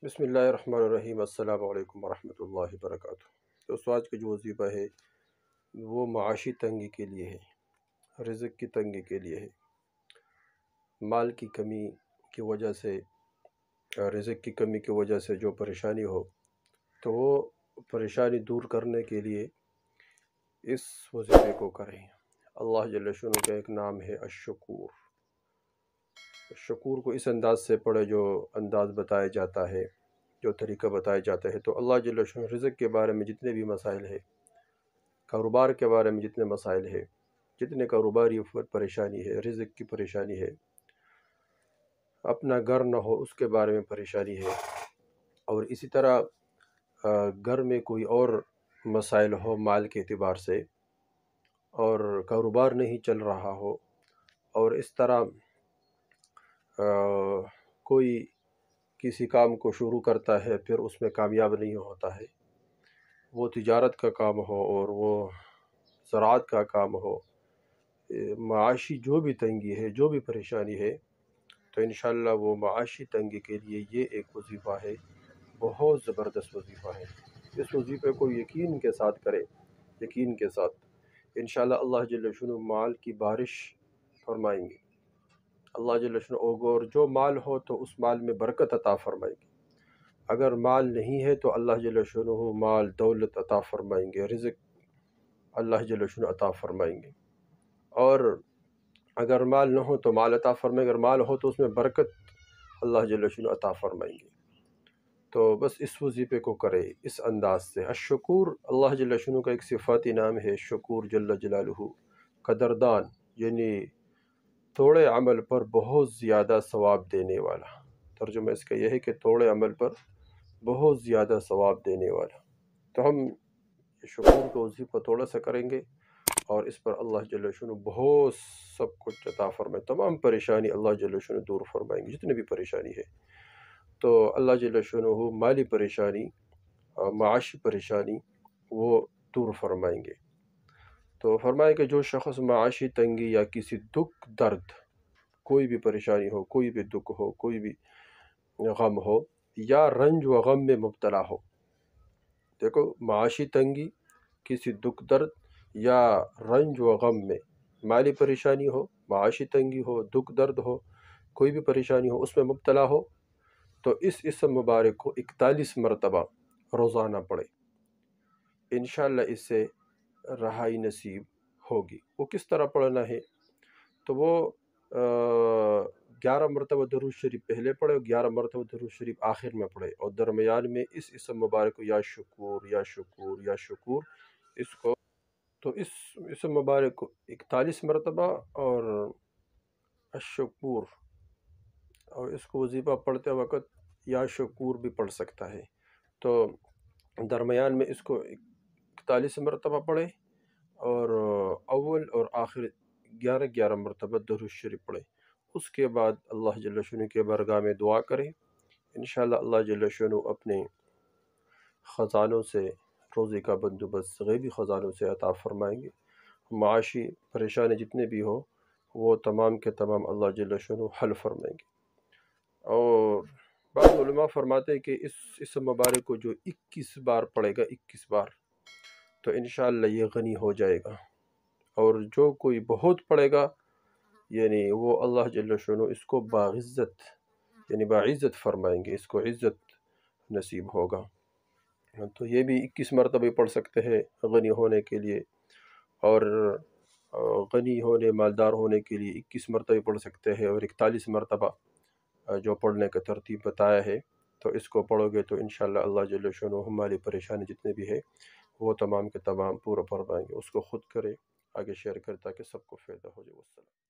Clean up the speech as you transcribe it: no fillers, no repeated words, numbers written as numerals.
بسم اللہ الرحمن الرحیم۔ السلام علیکم ورحمۃ اللہ وبرکاتہ۔ دوستو، آج کا جو وظیفہ ہے وہ معاشی تنگی کے لیے ہے، رزق کی تنگی کے لیے ہے۔ مال کی کمی کی وجہ سے، رزق کی کمی کی وجہ سے جو پریشانی ہو تو وہ پریشانی دور کرنے کے لیے اس وظیفے کو کریں۔ اللہ جل شانہ کا ایک نام ہے الشکور۔ شکور کو اس انداز سے پڑھے جو انداز بتایا جاتا ہے، جو طریقہ بتایا جاتا ہے۔ تو اللہ جل شانہ رزق کے بارے میں جتنے بھی مسائل ہے، کاروبار کے بارے میں جتنے مسائل ہے، جتنے کاروباری پریشانی ہے، رزق کی پریشانی ہے، اپنا گھر نہ ہو اس کے بارے میں پریشانی ہے، اور اسی طرح گھر میں کوئی اور مسائل ہو مال کے اعتبار سے، اور کاروبار نہیں چل رہا ہو، اور اس طرح کوئی کسی کام کو شروع کرتا ہے پھر اس میں کامیاب نہیں ہوتا ہے، وہ تجارت کا کام ہو اور وہ زراعت کا کام ہو، معاشی جو بھی تنگی ہے، جو بھی پریشانی ہے، تو انشاءاللہ وہ معاشی تنگی کے لیے یہ ایک وظیفہ ہے، بہت زبردست وظیفہ ہے۔ اس وظیفے کو یقین کے ساتھ کرے، یقین کے ساتھ، انشاءاللہ اللہ جل شانہ مال کی بارش فرمائیں گے۔ اللہ جل شانہ اور جو مال ہو تو اس مال میں برکت عطا فرمائیں گے۔ اگر مال نہیں ہے تو اللہ جل شانہ مال دولت عطا فرمائیں گے، رزق اللہ جل شانہ عطا فرمائیں گے۔ اور اگر مال نہ ہو تو مال عطا فرمائیں گے، اگر مال ہو تو اس میں برکت اللہ جل شانہ عطا فرمائیں گے۔ تو بس اس وظیفے کو کرے اس انداز سے۔ الشکور اللہ جل شانہ کا ایک صفاتی نام ہے، شکور جل جلالہ، قدردان، یعنی تھوڑے عمل پر بہت زیادہ ثواب دینے والا۔ ترجمہ اس کا یہ ہے کہ تھوڑے عمل پر بہت زیادہ ثواب دینے والا۔ تو ہم شکور کا وظیفہ تھوڑا سا کریں گے اور اس پر اللہ جل شانہ بہت سب کچھ عطا فرمائے، تمام پریشانی اللہ جل شانہ دور فرمائیں گے، جتنی بھی پریشانی ہے۔ تو اللہ جل شانہ مالی پریشانی، معاشی پریشانی وہ دور فرمائیں گے۔ تو فرمائے کہ جو شخص معاشی تنگی یا کسی دکھ درد، کوئی بھی پریشانی ہو، کوئی بھی دکھ ہو، کوئی بھی غم ہو، یا رنج و غم میں مبتلا ہو۔ دیکھو، معاشی تنگی، کسی دکھ درد یا رنج و غم میں، مالی پریشانی ہو، معاشی تنگی ہو، دکھ درد ہو، کوئی بھی پریشانی ہو، اس میں مبتلا ہو، تو اس اسم مبارک کو 41 مرتبہ روزانہ پڑھے، انشاءاللہ اس سے رہائی نصیب ہوگی۔ وہ کس طرح پڑھنا ہے؟ تو وہ 11 مرتبہ درود شریف پہلے پڑھے اور 11 مرتبہ درود شریف آخر میں پڑھے، اور درمیان میں اس اسم مبارک کو یا شکور یا شکور یا شکور، اس کو تو اس اسم مبارک کو 41 مرتبہ اور الشکور، اور اس کو وظیفہ پڑھتے وقت یا شکور بھی پڑھ سکتا ہے۔ تو درمیان میں اس کو 41 مرتبہ پڑھے، اور اول اور آخر 11 مرتبہ درود شریف پڑھے۔ اس کے بعد اللہ جل شانہ کے بارگاہ میں دعا کریں، انشاءاللہ اللہ جل شانہ اپنے خزانوں سے روزی کا بندوبست غیبی خزانوں سے عطا فرمائیں گے۔ معاشی پریشانی جتنے بھی ہو وہ تمام کے تمام اللہ جل شانہ حل فرمائیں گے۔ اور بعض علماء فرماتے ہیں کہ اس اسم مبارک کو جو 21 بار پڑھے گا، 21 بار، تو انشاءاللہ یہ غنی ہو جائے گا۔ اور جو کوئی بہت پڑھے گا، یعنی وہ اللہ جل شانہ اس کو باعزت، یعنی باعزت فرمائیں گے، اس کو عزت نصیب ہوگا۔ تو یہ بھی 21 مرتبہ پڑھ سکتے ہیں غنی ہونے کے لیے، اور غنی ہونے، مالدار ہونے کے لیے 21 مرتبہ پڑھ سکتے ہیں، اور 41 مرتبہ جو پڑھنے کا ترتیب بتایا ہے، تو اس کو پڑھو گے تو انشاءاللہ اللہ جل شانہ ہماری پریشانی جتنے بھی ہے وہ تمام کے تمام پورا فرمائیں گے۔ اس کو خود کرے، آگے شیئر کرے تاکہ سب کو فائدہ ہو جائے۔ والسلام۔